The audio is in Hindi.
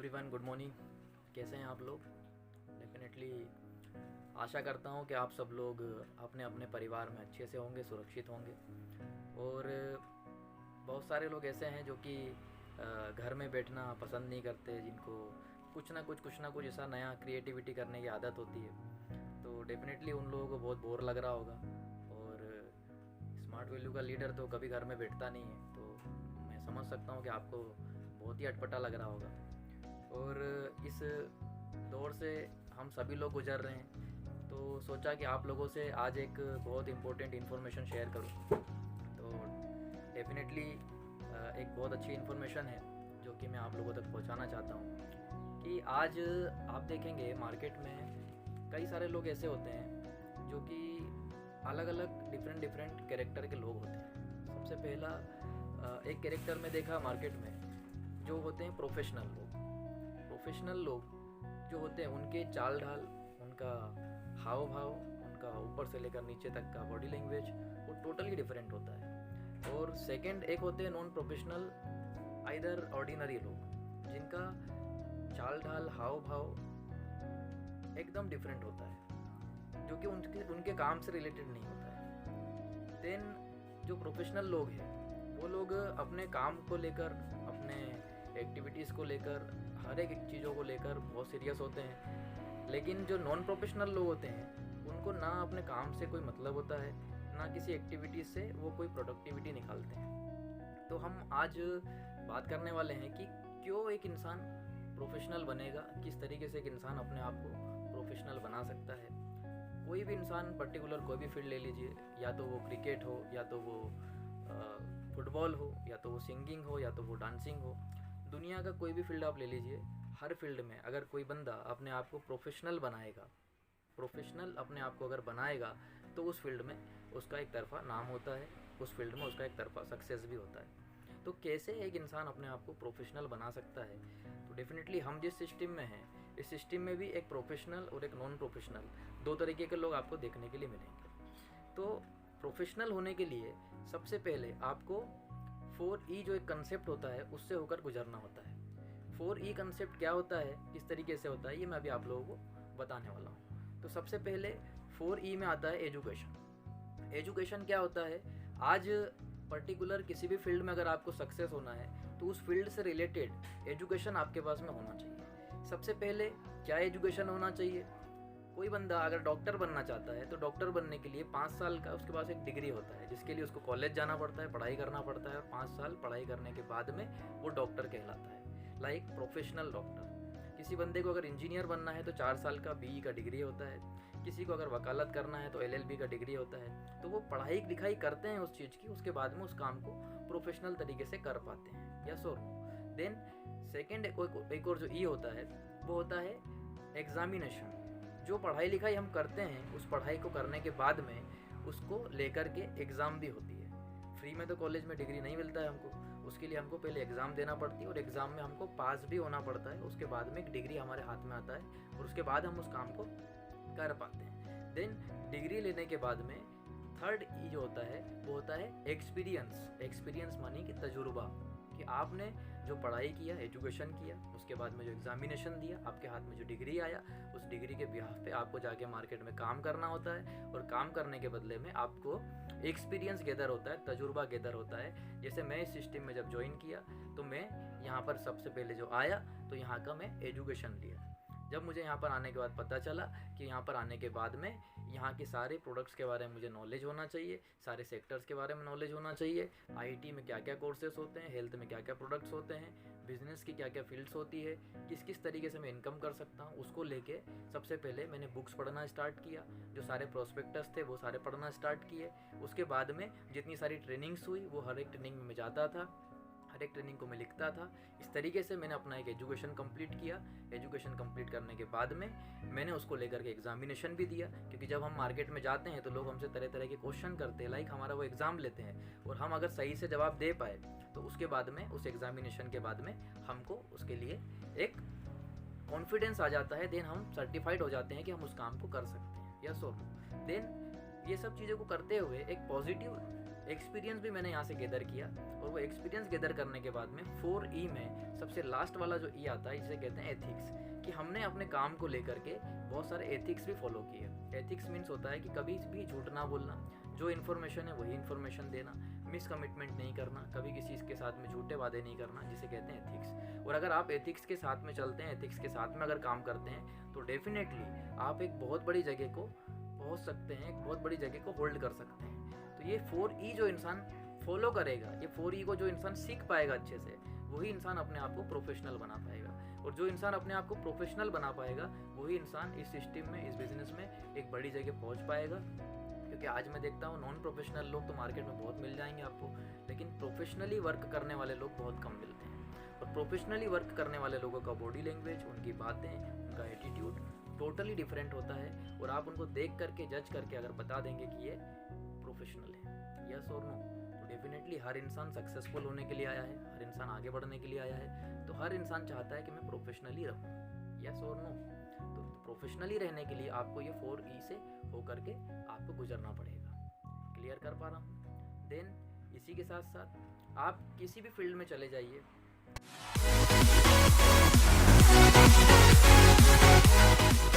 Everyone, good morning. कैसे हैं आप लोग? डेफिनेटली आशा करता हूं कि आप सब लोग अपने अपने परिवार में अच्छे से होंगे, सुरक्षित होंगे। और बहुत सारे लोग ऐसे हैं जो कि घर में बैठना पसंद नहीं करते, जिनको कुछ ना कुछ ऐसा नया क्रिएटिविटी करने की आदत होती है। तो डेफिनेटली उन लोगों को बहुत बोर लग रहा होगा। और स्मार्ट वैल्यू का लीडर तो कभी घर में बैठता नहीं है, तो मैं समझ सकता हूँ कि आपको बहुत ही अटपटा लग रहा होगा। और इस दौर से हम सभी लोग गुजर रहे हैं, तो सोचा कि आप लोगों से आज एक बहुत इम्पोर्टेंट इन्फॉर्मेशन शेयर करूं। तो डेफिनेटली एक बहुत अच्छी इन्फॉर्मेशन है जो कि मैं आप लोगों तक पहुंचाना चाहता हूं कि आज आप देखेंगे मार्केट में कई सारे लोग ऐसे होते हैं जो कि अलग अलग डिफरेंट कैरेक्टर के लोग होते हैं। सबसे पहला एक कैरेक्टर में देखा मार्केट में जो होते हैं प्रोफेशनल लोग जो होते हैं, उनके चाल ढाल, उनका हाव भाव, उनका ऊपर से लेकर नीचे तक का बॉडी लैंग्वेज वो टोटली डिफरेंट होता है। और सेकंड एक होते हैं नॉन प्रोफेशनल, आइदर ऑर्डिनरी लोग, जिनका चाल ढाल, हाव भाव एकदम डिफरेंट होता है, जो कि उनके काम से रिलेटेड नहीं होता है। देन जो प्रोफेशनल लोग हैं वो लोग अपने काम को लेकर, अपने एक्टिविटीज़ को लेकर, हर एक चीज़ों को लेकर बहुत सीरियस होते हैं। लेकिन जो नॉन प्रोफेशनल लोग होते हैं उनको ना अपने काम से कोई मतलब होता है, ना किसी एक्टिविटीज़ से वो कोई प्रोडक्टिविटी निकालते हैं। तो हम आज बात करने वाले हैं कि क्यों एक इंसान प्रोफेशनल बनेगा, किस तरीके से एक इंसान अपने आप को प्रोफेशनल बना सकता है। कोई भी इंसान पर्टिकुलर कोई भी फील्ड ले लीजिए, या तो वो क्रिकेट हो, या तो वो फुटबॉल हो, या तो वो सिंगिंग हो, या तो वो डांसिंग हो। दुनिया का कोई भी फील्ड आप ले लीजिए, हर फील्ड में अगर कोई बंदा अपने आप को प्रोफेशनल अपने आप को अगर बनाएगा, तो उस फील्ड में उसका एक तरफा नाम होता है, उस फील्ड में उसका एक तरफा सक्सेस भी होता है। तो कैसे एक इंसान अपने आप को प्रोफेशनल बना सकता है? तो डेफिनेटली हम जिस सिस्टम में हैं, इस सिस्टम में भी एक प्रोफेशनल और एक नॉन प्रोफेशनल दो तरीके के लोग आपको देखने के लिए मिलेंगे। तो प्रोफेशनल होने के लिए सबसे पहले आपको 4E जो एक कंसेप्ट होता है उससे होकर गुजरना होता है। 4E कंसेप्ट क्या होता है, किस तरीके से होता है, ये मैं अभी आप लोगों को बताने वाला हूँ। तो सबसे पहले 4E में आता है एजुकेशन। एजुकेशन क्या होता है? आज पर्टिकुलर किसी भी फील्ड में अगर आपको सक्सेस होना है तो उस फील्ड से रिलेटेड एजुकेशन आपके पास में होना चाहिए। सबसे पहले क्या एजुकेशन होना चाहिए? कोई बंदा अगर डॉक्टर बनना चाहता है तो डॉक्टर बनने के लिए 5 साल का उसके पास एक डिग्री होता है, जिसके लिए उसको कॉलेज जाना पड़ता है, पढ़ाई करना पड़ता है, और 5 साल पढ़ाई करने के बाद में वो डॉक्टर कहलाता है, लाइक प्रोफेशनल डॉक्टर। किसी बंदे को अगर इंजीनियर बनना है तो 4 साल का BE का डिग्री होता है। किसी को अगर वकालत करना है तो LLB का डिग्री होता है। तो वो पढ़ाई लिखाई करते हैं उस चीज़ की, उसके बाद में उस काम को प्रोफेशनल तरीके से कर पाते हैं। यस और नो? देन सेकेंड एक और जो E होता है वो होता है एग्जामिनेशन। जो पढ़ाई लिखाई हम करते हैं उस पढ़ाई को करने के बाद में उसको लेकर के एग्ज़ाम भी होती है। फ्री में तो कॉलेज में डिग्री नहीं मिलता है हमको, उसके लिए हमको पहले एग्ज़ाम देना पड़ती है, और एग्ज़ाम में हमको पास भी होना पड़ता है। उसके बाद में एक डिग्री हमारे हाथ में आता है, और उसके बाद हम उस काम को कर पाते हैं। देन डिग्री लेने के बाद में थर्ड E जो होता है वो होता है एक्सपीरियंस। एक्सपीरियंस मानी कि तजुर्बा, कि आपने जो पढ़ाई किया, एजुकेशन किया, उसके बाद में जो एग्जामिनेशन दिया, आपके हाथ में जो डिग्री आया, उस डिग्री के बिहाफ पे आपको जाके मार्केट में काम करना होता है, और काम करने के बदले में आपको एक्सपीरियंस गैदर होता है, तजुर्बा गैदर होता है। जैसे मैं इस सिस्टम में जब ज्वाइन किया तो मैं यहाँ पर सबसे पहले जो आया तो यहाँ का मैं एजुकेशन लिया। जब मुझे यहाँ पर आने के बाद पता चला कि यहाँ पर आने के बाद में यहाँ के सारे प्रोडक्ट्स के बारे में मुझे नॉलेज होना चाहिए, सारे सेक्टर्स के बारे में नॉलेज होना चाहिए, IT में क्या क्या कोर्सेस होते हैं, हेल्थ में क्या क्या प्रोडक्ट्स होते हैं, बिजनेस की क्या क्या फील्ड्स होती है, किस किस तरीके से मैं इनकम कर सकता हूँ, उसको लेके सबसे पहले मैंने बुक्स पढ़ना स्टार्ट किया। जो सारे प्रोस्पेक्टस थे वो सारे पढ़ना स्टार्ट किए। उसके बाद में जितनी सारी ट्रेनिंग्स हुई वो हर एक ट्रेनिंग में मैं जाता था, हर एक ट्रेनिंग को मैं लिखता था। इस तरीके से मैंने अपना एक एजुकेशन कंप्लीट किया। एजुकेशन कंप्लीट करने के बाद में मैंने उसको लेकर के एग्जामिनेशन भी दिया, क्योंकि जब हम मार्केट में जाते हैं तो लोग हमसे तरह तरह के क्वेश्चन करते हैं, लाइक हमारा वो एग्ज़ाम लेते हैं, और हम अगर सही से जवाब दे पाए तो उसके बाद में, उस एग्जामिनेशन के बाद में हमको उसके लिए एक कॉन्फिडेंस आ जाता है। देन हम सर्टिफाइड हो जाते हैं कि हम उस काम को कर सकते हैं। यस और नो? देन ये सब चीज़ों को करते हुए एक पॉजिटिव एक्सपीरियंस भी मैंने यहाँ से गैदर किया, और वो एक्सपीरियंस गैदर करने के बाद में 4E में सबसे लास्ट वाला जो E आता है जिसे कहते हैं एथिक्स, कि हमने अपने काम को लेकर के बहुत सारे एथिक्स भी फॉलो किए। एथिक्स मीन्स होता है कि कभी भी झूठ ना बोलना, जो इन्फॉर्मेशन है वही इन्फॉर्मेशन देना, मिस कमिटमेंट नहीं करना, कभी किसी के साथ में झूठे वादे नहीं करना, जिसे कहते हैं एथिक्स। और अगर आप एथिक्स के साथ में चलते हैं, एथिक्स के साथ में अगर काम करते हैं, तो डेफिनेटली आप एक बहुत बड़ी जगह को पहुंच सकते हैं, एक बहुत बड़ी जगह को होल्ड कर सकते हैं। तो ये 4E जो इंसान फॉलो करेगा, ये 4E को जो इंसान सीख पाएगा अच्छे से, वही इंसान अपने आप को प्रोफेशनल बना पाएगा। और जो इंसान अपने आप को प्रोफेशनल बना पाएगा, वही इंसान इस सिस्टम में, इस बिजनेस में एक बड़ी जगह पहुंच पाएगा। क्योंकि आज मैं देखता हूँ नॉन प्रोफेशनल लोग तो मार्केट में बहुत मिल जाएंगे आपको, लेकिन प्रोफेशनली वर्क करने वाले लोग बहुत कम मिलते हैं। और प्रोफेशनली वर्क करने वाले लोगों का बॉडी लैंग्वेज, उनकी बातें, उनका एटीट्यूड टोटली डिफरेंट होता है। और आप उनको देख करके, जज करके अगर बता देंगे कि ये प्रोफेशनल है, यस और नो, तो डेफिनेटली हर इंसान सक्सेसफुल होने के लिए आया है, हर इंसान आगे बढ़ने के लिए आया है। तो हर इंसान चाहता है कि मैं प्रोफेशनली रहूँ, यस और नो। तो प्रोफेशनली रहने के लिए आपको ये 4E से होकर के आपको गुजरना पड़ेगा। क्लियर कर पा रहा हूँ? देन इसी के साथ साथ आप किसी भी फील्ड में चले जाइए,